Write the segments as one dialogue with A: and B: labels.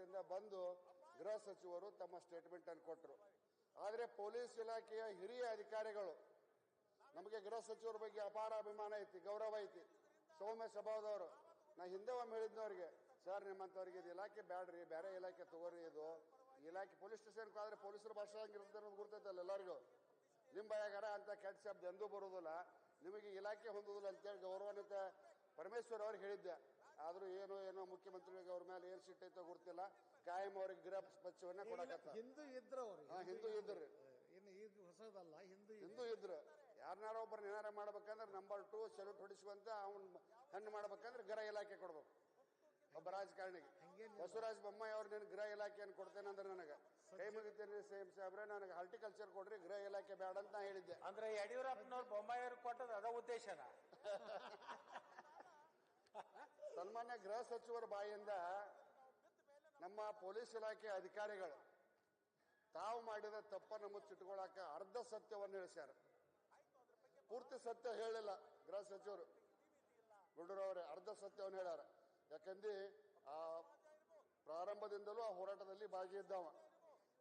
A: ವಹಿವಾಟಿಂದ ಬಂದು ಗೃಹ ಸಚಿವರು ತಮ್ಮ ಸ್ಟೇಟ್ಮೆಂಟ್ ಅನ್ನು ಕೊಟ್ಟರು. ಆದರೆ ಪೊಲೀಸ್ ಇಲಾಖೆಯ ಹಿರಿಯ ಅಧಿಕಾರಿಗಳು, ನಮಗೆ ಗೃಹ ಸಚಿವರ ಬಗ್ಗೆ ಅಪಾರ ಅಭಿಮಾನ ಐತಿ, ಗೌರವ ಐತಿ, ಸೌಮ್ಯ ಸ್ವಭಾವದವರು. ನಾ ಹಿಂದೆ ಒಮ್ಮೆ ಹೇಳಿದ್ನವ್ರಿಗೆ, ಸರ್ ನಿಮ್ಮಂತವ್ರಿಗೆ ಇದು ಇಲಾಖೆ ಬ್ಯಾಡ್ರಿ, ಬೇರೆ ಇಲಾಖೆ ತಗೋರಿ, ಇದು ಇಲಾಖೆ ಪೊಲೀಸ್ ಸ್ಟೇಷನ್ಗೆ ಆದ್ರೆ ಪೊಲೀಸರು ಭಾಷೆ ಹಂಗಿರುತ್ತೆ ಅನ್ನೋದು ಗುರ್ತೈತಲ್ಲ ಎಲ್ಲರಿಗೂ. ನಿಮ್ಮ ಬಾಯಾಗಾರ ಅಂತ ಕೆಟ್ಟ ಶಬ್ದ ಎಂದೂ ಬರುವುದಿಲ್ಲ, ನಿಮಗೆ ಇಲಾಖೆ ಹೊಂದುದಿಲ್ಲ ಅಂತೇಳಿ ಗೌರವಾನ್ವಿತ ಪರಮೇಶ್ವರ್ ಅವ್ರಿಗೆ ಹೇಳಿದ್ದೆ. ಆದ್ರೂ ಏನೋ ಮುಖ್ಯಮಂತ್ರಿಗಳಿಗೆ ಅವ್ರ ಮೇಲೆ ಏನ್ ಸಿಟ್ ಐತೋ ಗೊತ್ತಿಲ್ಲ, ಕಾಯಂ ಅವ್ರಿಗೆ ಗೃಹ ಸಚಿವನ್ನ ಕೊಡಕತ್ತ.
B: ಹಿಂದೂ ಇದ್ರು
A: ಹಿಂದೂ ಇದ್ರಿ,
B: ಹೊಸದಲ್ಲ,
A: ಹಿಂದೂ ಇದ್ರು. ಯಾರನ್ನಾರ ಒಬ್ಬರನ್ನ ಏನಾರ ಮಾಡ್ಬೇಕಂದ್ರೆ ನಂಬರ್ 2 ಸೆಲ್ಯೂಟ್ ಹೊಡಿಸುವಂತ ಅವ್ನ ಹಣ್ಣು ಮಾಡ್ಬೇಕಂದ್ರೆ ಗೃಹ ಇಲಾಖೆ ಕೊಡ್ಬೇಕು. ಒಬ್ಬ ರಾಜಕಾರಣಿಗೆ ಬಸವರಾಜ ಬೊಮ್ಮಾಯಿ ಅವ್ರು ನೀನು ಗೃಹ ಇಲಾಖೆಯನ್ನು ಕೊಡ್ತೇನೆ ಅಂದ್ರೆ ನನಗೆ ಕೈ ಮುಗಿತೀನಿ ಸಾಹೇಬ್ರೆ, ನನಗೆ ಹಾರ್ಟಿಕಲ್ಚರ್ ಕೊಡ್ರಿ, ಗೃಹ ಇಲಾಖೆ ಬೇಡ ಅಂತ ನಾ ಹೇಳಿದ್ದೆ.
C: ಅಂದ್ರೆ ಯಡಿಯೂರಪ್ಪನವ್ರು ಬೊಮ್ಮಾಯಿ ಅವ್ರಿಗೆ ಕೊಟ್ಟದ ಅದ ಉದ್ದೇಶನ.
A: ಸನ್ಮಾನ್ಯ ಗೃಹ ಸಚಿವರ ಬಾಯಿಯಿಂದ ನಮ್ಮ ಪೊಲೀಸ್ ಇಲಾಖೆ ಅಧಿಕಾರಿಗಳು ತಾವು ಮಾಡಿದ ತಪ್ಪನ್ನು ಮುಚ್ಚಿಟ್ಕೊಳ್ಳಾಕ ಅರ್ಧ ಸತ್ಯವನ್ನು ಹೇಳಿಸ್ಯಾರ. ಪೂರ್ತಿ ಸತ್ಯ ಹೇಳಿಲ್ಲ ಗೃಹ ಸಚಿವರು ಗುಂಡೂರಾವ್ರೆ, ಅರ್ಧ ಸತ್ಯವನ್ನು ಹೇಳ್ಯಾರ. ಯಾಕಂದ್ರೆ ಆ ಪ್ರಾರಂಭದಿಂದಲೂ ಆ ಹೋರಾಟದಲ್ಲಿ ಭಾಗಿಯಿದ್ದವ.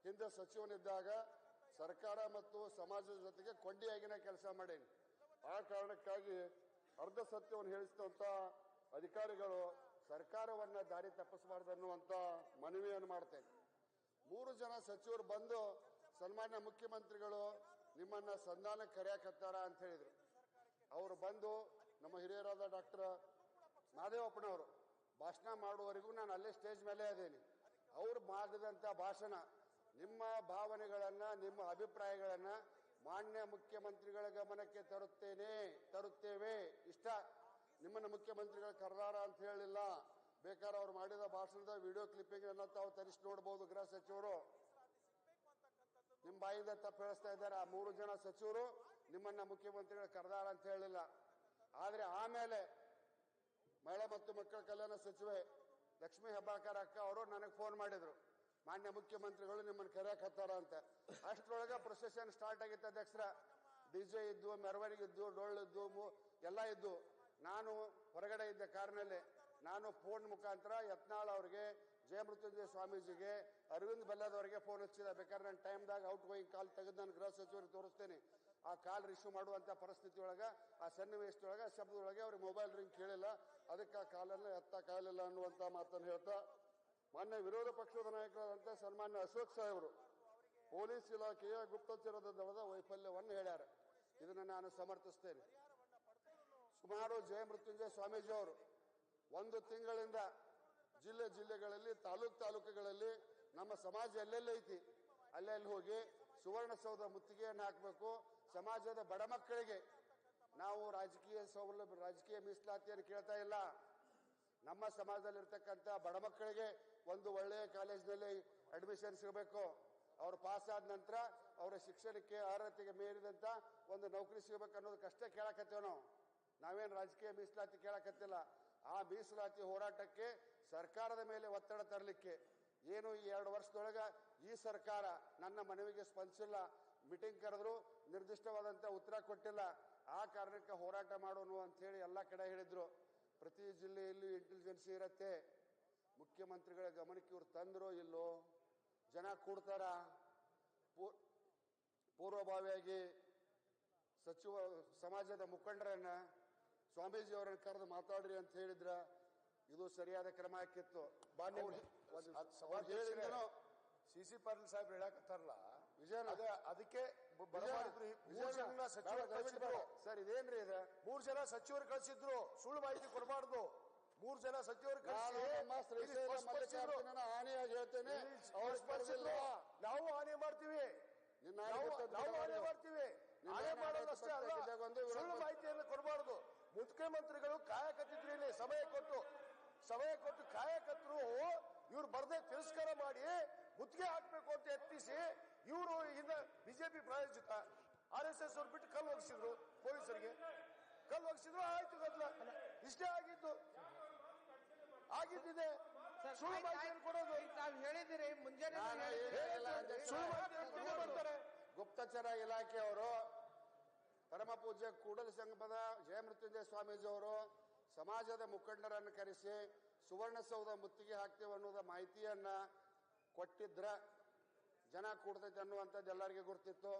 A: ಹಿಂದೆ ಸಚಿವನಿದ್ದಾಗ ಸರ್ಕಾರ ಮತ್ತು ಸಮಾಜದ ಜೊತೆಗೆ ಕೊಂಡಿಯಾಗಿನ ಕೆಲಸ ಮಾಡೇನಿ. ಆ ಕಾರಣಕ್ಕಾಗಿ ಅರ್ಧ ಸತ್ಯವನ್ನು ಹೇಳಿಸಿದಂತ ಅಧಿಕಾರಿಗಳು ಸರ್ಕಾರವನ್ನ ದಾರಿ ತಪ್ಪಿಸಬಾರದು ಅನ್ನುವಂತ ಮನವಿಯನ್ನು ಮಾಡ್ತೇನೆ. 3 ಜನ ಸಚಿವರು ಬಂದು ಸನ್ಮಾನ್ಯ ಮುಖ್ಯಮಂತ್ರಿಗಳು ನಿಮ್ಮನ್ನ ಸಂಧಾನಕ್ಕೆ ಕರೆಯಕತ್ತಾರ ಅಂತ ಹೇಳಿದ್ರು. ಅವರು ಬಂದು ನಮ್ಮ ಹಿರಿಯರಾದ ಡಾಕ್ಟರ್ ಮಹದೇವಪ್ಪನವರು ಭಾಷಣ ಮಾಡುವವರೆಗೂ ನಾನು ಅಲ್ಲೇ ಸ್ಟೇಜ್ ಮೇಲೆ ಅದೇನಿ. ಅವ್ರು ಮಾಡಿದಂತ ಭಾಷಣ, ನಿಮ್ಮ ಭಾವನೆಗಳನ್ನ, ನಿಮ್ಮ ಅಭಿಪ್ರಾಯಗಳನ್ನ ಮಾನ್ಯ ಮುಖ್ಯಮಂತ್ರಿಗಳ ಗಮನಕ್ಕೆ ತರುತ್ತೇವೆ ಇಷ್ಟ. ನಿಮ್ಮನ್ನ ಮುಖ್ಯಮಂತ್ರಿಗಳ ಕರ್ದಾರ ಅಂತ ಹೇಳಿಲ್ಲ. ಬೇಕಾದ್ರೆ ಅವ್ರು ಮಾಡಿದ ಭಾಷಣದ ವಿಡಿಯೋ ಕ್ಲಿಪ್ಪಿಂಗ್ ಅನ್ನ ತಾವು ತರಿಸಿ ನೋಡಬಹುದು. ಗೃಹ ಸಚಿವರು ನಿಮ್ಮ ಬಾಯಿಂದ ತಪ್ಪು ಹೇಳಿಸ್ತಾ ಇದ್ದಾರೆ. ಆ 3 ಜನ ಸಚಿವರು ನಿಮ್ಮನ್ನ ಮುಖ್ಯಮಂತ್ರಿಗಳ ಕರ್ದಾರ ಅಂತ ಹೇಳಿಲ್ಲ. ಆದ್ರೆ ಆಮೇಲೆ ಮಹಿಳಾ ಮತ್ತು ಮಕ್ಕಳ ಕಲ್ಯಾಣ ಸಚಿವೆ ಲಕ್ಷ್ಮೀ ಹೆಬ್ಬಾಳ್ಕರ್ ಅಕ್ಕ ಅವರು ನನಗೆ ಫೋನ್ ಮಾಡಿದ್ರು, ಮಾನ್ಯ ಮುಖ್ಯಮಂತ್ರಿಗಳು ನಿಮ್ಮನ್ನು ಕರೆಯಕತ್ತಾರ ಅಂತ. ಅಷ್ಟರೊಳಗೆ ಪ್ರೊಸೆಷನ್ ಸ್ಟಾರ್ಟ್ ಆಗಿತ್ತು ಅಧ್ಯಕ್ಷರ. ಡಿಜೆ ಇದ್ದು, ಮೆರವಣಿಗೆ ಇದ್ದು, ಡೊಳ್ಳಿದ್ದು, ಎಲ್ಲ ಇದ್ದು. ನಾನು ಹೊರಗಡೆ ಇದ್ದೆ ಕಾರಿನಲ್ಲಿ. ನಾನು ಫೋನ್ ಮುಖಾಂತರ ಯತ್ನಾಳ್ ಅವರಿಗೆ, ಜಯಮೃತ್ಯುಂಜಯ ಸ್ವಾಮೀಜಿಗೆ, ಅರವಿಂದ್ ಬೆಲ್ಲದವರಿಗೆ ಫೋನ್ ಹಚ್ಚಿದ. ಬೇಕಾದ್ರೆ ನನ್ನ ಟೈಮ್ದಾಗ ಔಟ್ ಗೋಯಿಂಗ್ ಕಾಲ್ ತೆಗೆದು ನಾನು ಗೃಹ ಸಚಿವರಿಗೆ ತೋರಿಸ್ತೇನೆ. ಆ ಕಾಲ್ ರಿಸೀವ್ ಮಾಡುವಂತ ಪರಿಸ್ಥಿತಿ ಒಳಗ, ಆ ಸನ್ನಿವೇಶದೊಳಗೆ, ಶಬ್ದದೊಳಗೆ ಅವ್ರಿಗೆ ಮೊಬೈಲ್ ರಿಂಗ್ ಕೇಳಿಲ್ಲ, ಅದಕ್ಕೆ ಆ ಕಾಲನ್ನ ಎತ್ತಕ್ಕಾಗಲಿಲ್ಲ ಅನ್ನುವಂತ ಮಾತನ್ನು ಹೇಳ್ತಾ, ಮಾನ್ಯ ವಿರೋಧ ಪಕ್ಷದ ನಾಯಕರಾದಂತಹ ಸನ್ಮಾನ್ಯ ಅಶೋಕ್ ಸಾಹೇಬರು ಪೊಲೀಸ್ ಇಲಾಖೆಯ ಗುಪ್ತಚರದ ದಳದ ವೈಫಲ್ಯವನ್ನು ಹೇಳ್ಯಾರ. ಇದನ್ನು ನಾನು ಸಮರ್ಥಿಸ್ತೇನೆ. ಸುಮಾರು ಜಯಮೃತ್ಯುಂಜಯ ಸ್ವಾಮೀಜಿ ಅವರು 1 ತಿಂಗಳಿಂದ ಜಿಲ್ಲೆಗಳಲ್ಲಿ, ತಾಲೂಕುಗಳಲ್ಲಿ ನಮ್ಮ ಸಮಾಜ ಎಲ್ಲೆಲ್ಲಿ ಐತಿ ಅಲ್ಲೆಲ್ಲಿ ಹೋಗಿ ಸುವರ್ಣಸೌಧ ಮುತ್ತಿಗೆಯನ್ನು ಹಾಕಬೇಕು. ಸಮಾಜದ ಬಡ ಮಕ್ಕಳಿಗೆ ನಾವು ರಾಜಕೀಯ ಸೌಲಭ್ಯ, ರಾಜಕೀಯ ಮೀಸಲಾತಿಯನ್ನು ಕೇಳ್ತಾ ಇಲ್ಲ. ನಮ್ಮ ಸಮಾಜದಲ್ಲಿರ್ತಕ್ಕಂಥ ಬಡ ಮಕ್ಕಳಿಗೆ ಒಂದು ಒಳ್ಳೆಯ ಕಾಲೇಜಿನಲ್ಲಿ ಅಡ್ಮಿಷನ್ ಸಿಗಬೇಕು. ಅವ್ರು ಪಾಸ್ ಆದ ನಂತರ ಅವರ ಶಿಕ್ಷಣಕ್ಕೆ ಅರ್ಹತೆಗೆ ಮೀರಿದಂತ ಒಂದು ನೌಕರಿ ಸಿಗಬೇಕು ಅನ್ನೋದಕ್ಕಷ್ಟೇ ಕೇಳಕತ್ತೇವೆ ನಾವೇನು ರಾಜಕೀಯ ಮೀಸಲಾತಿ ಕೇಳಕತ್ತಿಲ್ಲ. ಆ ಮೀಸಲಾತಿ ಹೋರಾಟಕ್ಕೆ ಸರ್ಕಾರದ ಮೇಲೆ ಒತ್ತಡ ತರಲಿಕ್ಕೆ ಏನು ಈ 2 ವರ್ಷದೊಳಗ ಈ ಸರ್ಕಾರ ನನ್ನ ಮನವಿಗೆ ಸ್ಪಂದಿಸಿಲ್ಲ. ಮೀಟಿಂಗ್ ಕರೆದ್ರು, ನಿರ್ದಿಷ್ಟವಾದಂತ ಉತ್ತರ ಕೊಟ್ಟಿಲ್ಲ. ಆ ಕಾರಣಕ್ಕೆ ಹೋರಾಟ ಮಾಡೋಣ ಅಂತ ಹೇಳಿ ಎಲ್ಲಾ ಕಡೆ ಹೇಳಿದ್ರು. ಪ್ರತಿ ಜಿಲ್ಲೆಯಲ್ಲಿ ಇಂಟೆಲಿಜೆನ್ಸಿ ಇರತ್ತೆ. ಮುಖ್ಯಮಂತ್ರಿಗಳ ಗಮನಕ್ಕೆ ಇವ್ರು ತಂದ್ರೋ ಇಲ್ಲೋ, ಜನ ಕೂಡ್ತಾರ. ಪೂರ್ವಭಾವಿಯಾಗಿ ಸಮಾಜದ ಮುಖಂಡರನ್ನ, ಸ್ವಾಮೀಜಿ ಅವರನ್ನು ಕರೆದು ಮಾತಾಡ್ರಿ ಅಂತ ಹೇಳಿದ್ರ ಇದು ಸರಿಯಾದ ಕ್ರಮ ಹಾಕಿತ್ತು.
C: ಸಿಸಿ ಪಾಟೀಲ್ ಸಾಹೇಬ್ ಹೇಳಕತ್ತಾರಲ್ಲ
A: ವಿಜಯನ,
C: ಅದಕ್ಕೆ
A: ಸರ್ ಇದೇನ್ರಿ ಇದು?
C: 3 ಜನ ಸಚಿವರು ಕಳಿಸಿದ್ರು, ಸುಳ್ಳು ಮಾಹಿತಿ ಕೊಡಬಾರ್ದು. 3 ಜನ ಸಚಿವರು
A: ಹಾನಿಯಾಗಿ ಹೇಳ್ತೇನೆ,
C: ನಾವು ಹಾನಿ ಮಾಡ್ತೀವಿ, ಹಾನಿ ಮಾಡೋದಷ್ಟೇ ಅಲ್ಲ, ಸುಳ್ಳು ಮಾಹಿತಿಯನ್ನು ಕೊಡಬಾರ್ದು. ಮುಖ್ಯಮಂತ್ರಿಗಳು ಕಾಯಕತ್ತಿದ್ರು, ಇಲ್ಲಿ ಸಮಯ ಕೊಟ್ಟು ಕಾಯಕತ್ತರು. ಇವ್ರು ಬರ್ದೇ ತಿರಸ್ಕಾರ ಮಾಡಿ ಮುತ್ತಿಗೆ ಹಾಕ್ಬೇಕು ಅಂತ ಯತ್ನಿಸಿ ಇವರು ಇನ್ನ ಬಿಜೆಪಿ ಪ್ರಾಯೋಜಿತ RSS ಅವ್ರು ಬಿಟ್ಟು ಕಲ್ಲು ಒಗಿಸಿದ್ರು, ಪೊಲೀಸರಿಗೆ ಕಲ್ಲು ಒಗಿಸಿದ್ರು. ಆಯ್ತು, ಗದ್ದಲ ಇಷ್ಟೇ ಆಗಿದ್ದಿದೆ. ಸುಳ್ಳು ಮಾಹಿತಿಯನ್ನು ಕೊಡೋದು
B: ತಾವು ಹೇಳಿದಿರಿ ಮುಂಜಾನೆ.
A: ಗುಪ್ತಚರ ಇಲಾಖೆಯವರು, ಪರಮ ಪೂಜ್ಯ ಕೂಡಲ ಸಂಗಮದ ಜಯಮೃತ್ಯುಂಜಯ ಸ್ವಾಮೀಜಿ ಅವರು, ಸಮಾಜದ ಮುಖಂಡರನ್ನು ಕರೆಸಿ ಸುವರ್ಣಸೌಧ ಮುತ್ತಿಗೆ ಹಾಕ್ತೇವೆ ಅನ್ನೋದ ಮಾಹಿತಿಯನ್ನ ಕೊಟ್ಟಿದ್ರ ಜನ ಕೂಡ್ತೈತೆ ಅನ್ನುವಂಥದ್ದು ಎಲ್ಲರಿಗೂ ಗೊತ್ತಿತ್ತು.